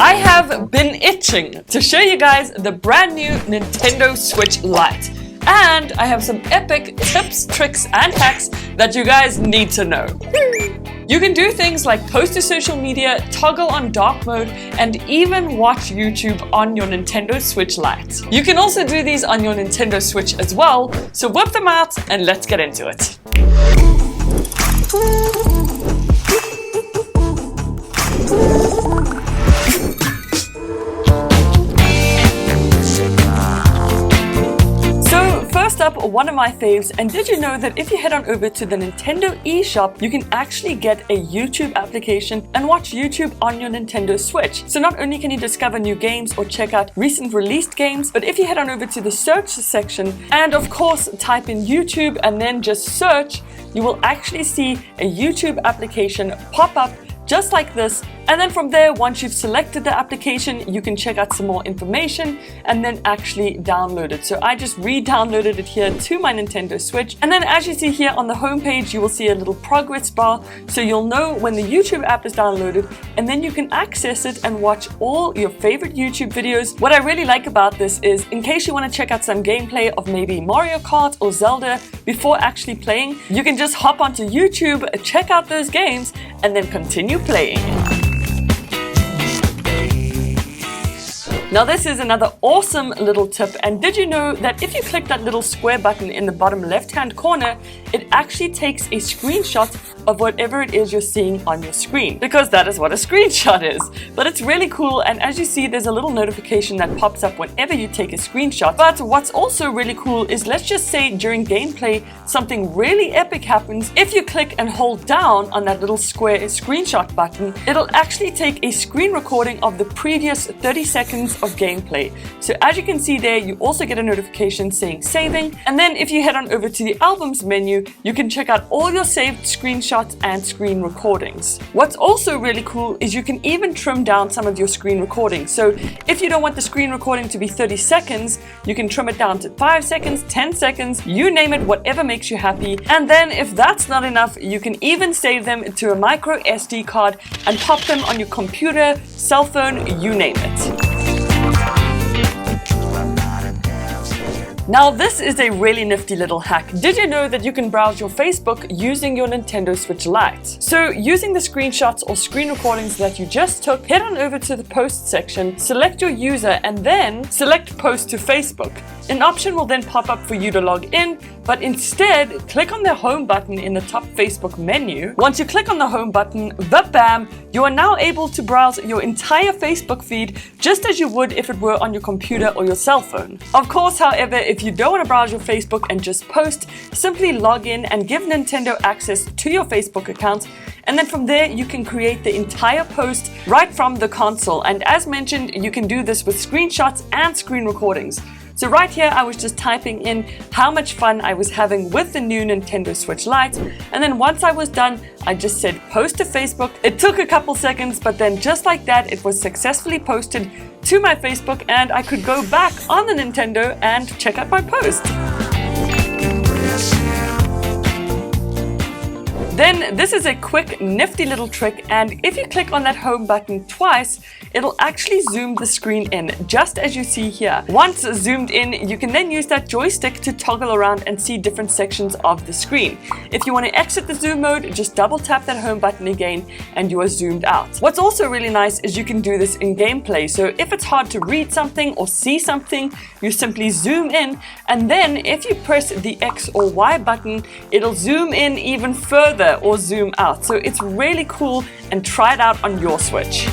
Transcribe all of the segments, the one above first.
I have been itching to show you guys the brand new Nintendo Switch Lite. And I have some epic tips, tricks, and hacks that you guys need to know. You can do things like post to social media, toggle on dark mode, and even watch YouTube on your Nintendo Switch Lite. You can also do these on your Nintendo Switch as well, so whip them out and let's get into it. First up, one of my faves, and did you know that if you head on over to the Nintendo eShop, you can actually get a YouTube application and watch YouTube on your Nintendo Switch. So not only can you discover new games or check out recent released games, but if you head on over to the search section and of course type in YouTube and then just search, you will actually see a YouTube application pop up just like this. And then from there, once you've selected the application, you can check out some more information and then actually download it. So I just re-downloaded it here to my Nintendo Switch. And then as you see here on the home page, you will see a little progress bar. So you'll know when the YouTube app is downloaded, and then you can access it and watch all your favorite YouTube videos. What I really like about this is, in case you want to check out some gameplay of maybe Mario Kart or Zelda before actually playing, you can just hop onto YouTube, check out those games, and then continue playing. Now this is another awesome little tip, and did you know that if you click that little square button in the bottom left hand corner, it actually takes a screenshot of whatever it is you're seeing on your screen, because that is what a screenshot is. But it's really cool, and as you see, there's a little notification that pops up whenever you take a screenshot. But what's also really cool is, let's just say during gameplay something really epic happens. If you click and hold down on that little square screenshot button, it'll actually take a screen recording of the previous 30 seconds of gameplay. So as you can see there, you also get a notification saying saving, and then if you head on over to the albums menu, you can check out all your saved screenshots and screen recordings. What's also really cool is you can even trim down some of your screen recordings. So if you don't want the screen recording to be 30 seconds, you can trim it down to 5 seconds, 10 seconds, you name it, whatever makes you happy. And then if that's not enough, you can even save them to a micro SD card and pop them on your computer, cell phone, you name it. Now this is a really nifty little hack. Did you know that you can browse your Facebook using your Nintendo Switch Lite? So using the screenshots or screen recordings that you just took, head on over to the post section, select your user, and then select post to Facebook. An option will then pop up for you to log in, but instead click on the home button in the top Facebook menu. Once you click on the home button, bam, you are now able to browse your entire Facebook feed just as you would if it were on your computer or your cell phone. Of course, however, if you don't want to browse your Facebook and just post, simply log in and give Nintendo access to your Facebook account, and then from there you can create the entire post right from the console. And as mentioned, you can do this with screenshots and screen recordings. So right here, I was just typing in how much fun I was having with the new Nintendo Switch Lite. And then once I was done, I just said post to Facebook. It took a couple seconds, but then just like that, it was successfully posted to my Facebook, and I could go back on the Nintendo and check out my post. Then this is a quick nifty little trick, and if you click on that home button twice, it'll actually zoom the screen in, just as you see here. Once zoomed in, you can then use that joystick to toggle around and see different sections of the screen. If you want to exit the zoom mode, just double tap that home button again and you are zoomed out. What's also really nice is you can do this in gameplay. So if it's hard to read something or see something, you simply zoom in, and then if you press the X or Y button, it'll zoom in even further or zoom out. So it's really cool, and try it out on your Switch.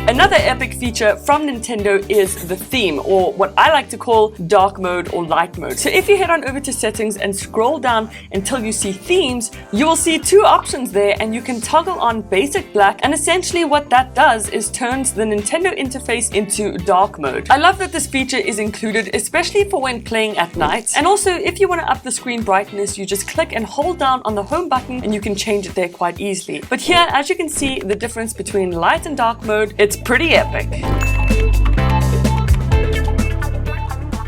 Another epic feature from Nintendo is the theme, or what I like to call dark mode or light mode. So if you head on over to settings and scroll down until you see themes, you will see two options there, and you can toggle on basic black, and essentially what that does is turns the Nintendo interface into dark mode. I love that this feature is included, especially for when playing at night. And also, if you want to up the screen brightness, you just click and hold down on the home button and you can change it there quite easily. But here, as you can see, the difference between light and dark mode, it's pretty epic.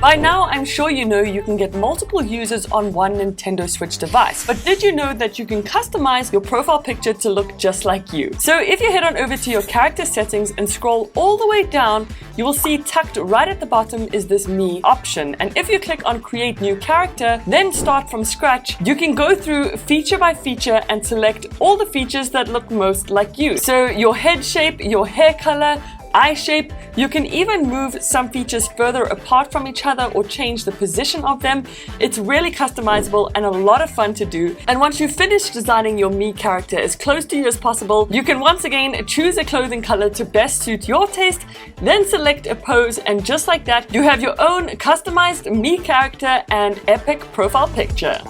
By now, I'm sure you know you can get multiple users on one Nintendo Switch device, but did you know that you can customize your profile picture to look just like you? So if you head on over to your character settings and scroll all the way down, you will see tucked right at the bottom is this Mii option. And if you click on create new character, then start from scratch, you can go through feature by feature and select all the features that look most like you. So your head shape, your hair color, eye shape. You can even move some features further apart from each other or change the position of them. It's really customizable and a lot of fun to do. And once you finish designing your Mii character as close to you as possible, you can once again choose a clothing color to best suit your taste, then select a pose, and just like that, you have your own customized Mii character and epic profile picture.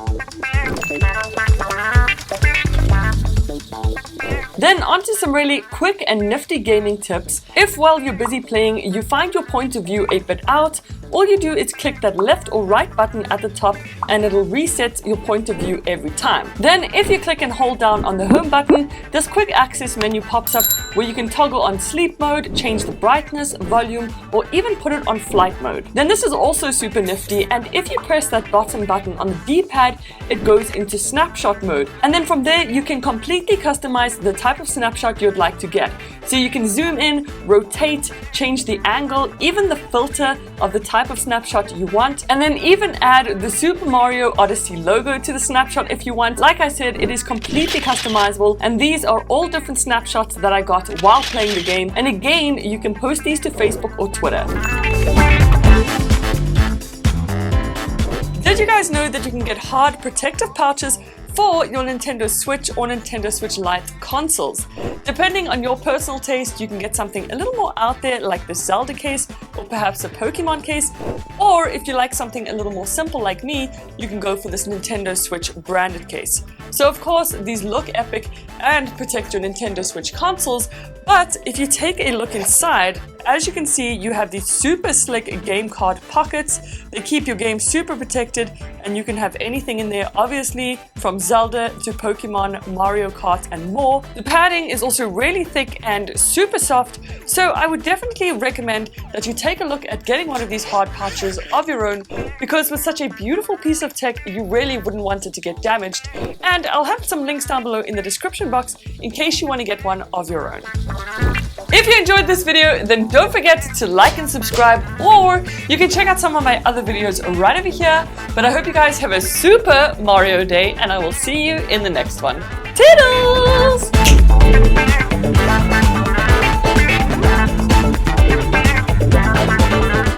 Then onto some really quick and nifty gaming tips. If while you're busy playing you find your point of view a bit out, all you do is click that left or right button at the top and it'll reset your point of view every time. Then if you click and hold down on the home button, this quick access menu pops up where you can toggle on sleep mode, change the brightness, volume, or even put it on flight mode. Then this is also super nifty, and if you press that bottom button on the D-pad, it goes into snapshot mode. And then from there you can completely customize the type of snapshot you'd like to get. So you can zoom in, rotate, change the angle, even the filter of the type of snapshot you want, and then even add the Super Mario Odyssey logo to the snapshot if you want. Like I said, it is completely customizable, and these are all different snapshots that I got while playing the game. And again, you can post these to Facebook or Twitter. Did you guys know that you can get hard protective pouches for your Nintendo Switch or Nintendo Switch Lite consoles? Depending on your personal taste, you can get something a little more out there like the Zelda case or perhaps a Pokemon case, or if you like something a little more simple like me, you can go for this Nintendo Switch branded case. So of course, these look epic and protect your Nintendo Switch consoles, but if you take a look inside, as you can see, you have these super slick game card pockets. They keep your game super protected, and you can have anything in there, obviously, from Zelda to Pokemon, Mario Kart, and more. The padding is also really thick and super soft, so I would definitely recommend that you take a look at getting one of these hard pouches of your own, because with such a beautiful piece of tech, you really wouldn't want it to get damaged. And I'll have some links down below in the description box in case you want to get one of your own. If you enjoyed this video, then don't forget to like and subscribe, or you can check out some of my other videos right over here. But I hope you guys have a super Mario day, and I will see you in the next one. Toodles!